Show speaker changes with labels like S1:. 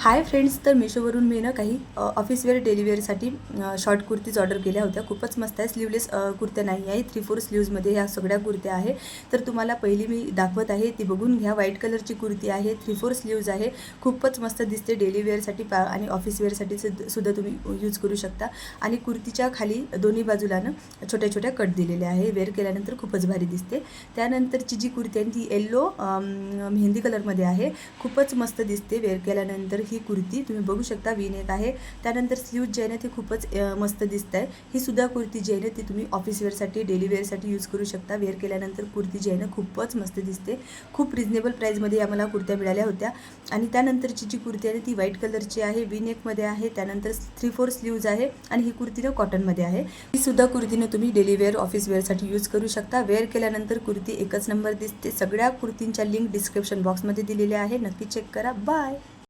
S1: Hi friends, तर मीशोवरून मी ना काही ऑफिसवेअर डेलीवेअरसाठी शॉर्ट कुर्तीज ऑर्डर केल्या होत्या. खूपच मस्त आहे. स्लीवलेस कुर्त्या नाही आहे, 3/4 स्लीव्जमध्ये ह्या सगळ्या कुर्त्या आहे. तर तुम्हाला पहिली मी दाखवत आहे ती बघून घ्या. व्हाईट कलरची कुर्ती आहे, 3/4 स्लीव्ज आहे. खूपच मस्त दिसते. डेलीवेअरसाठी आणि ऑफिसवेअरसाठी सुद्धा तुम्ही यूज करू शकता. आणि कुर्तीच्या खाली दोन्ही बाजूला ना छोट्या छोट्या कट दिलेले आहे. वेअर केल्यानंतर खूपच भारी दिसते. त्यानंतरची जी कुर्ती आहे ती येल्लो मेहंदी कलरमध्ये आहे. खूपच मस्त दिसते. वेअर केल्यानंतर ही कुर्ती तुम्ही बघू शकता, वी-नेक आहे. त्यानंतर स्लीव्ज जे आहे ना ती खूपच मस्त दिसत आहे. ही सुद्धा कुर्ती जी आहे ना ती तुम्ही ऑफिसवेअरसाठी डेलीवेअरसाठी यूज करू शकता. वेअर केल्यानंतर कुर्ती जी आहे ना खूपच मस्त दिसते. खूप रिजनेबल प्राईजमध्ये आम्हाला कुर्त्या मिळाल्या होत्या. आणि त्यानंतरची जी कुर्ती आहे ती व्हाईट कलरची आहे, वी-नेकमध्ये आहे. त्यानंतर 3/4 स्लीव्ज आहे आणि ही कुर्ती कॉटनमध्ये आहे. ही सुद्धा कुर्तीने तुम्ही डेलीवेअर ऑफिसवेअरसाठी यूज करू शकता. वेअर केल्यानंतर कुर्ती एकच नंबर दिसते. सगळ्या कुर्तींच्या लिंक डिस्क्रिप्शन बॉक्समध्ये दिलेल्या आहे, नक्की चेक करा. बाय.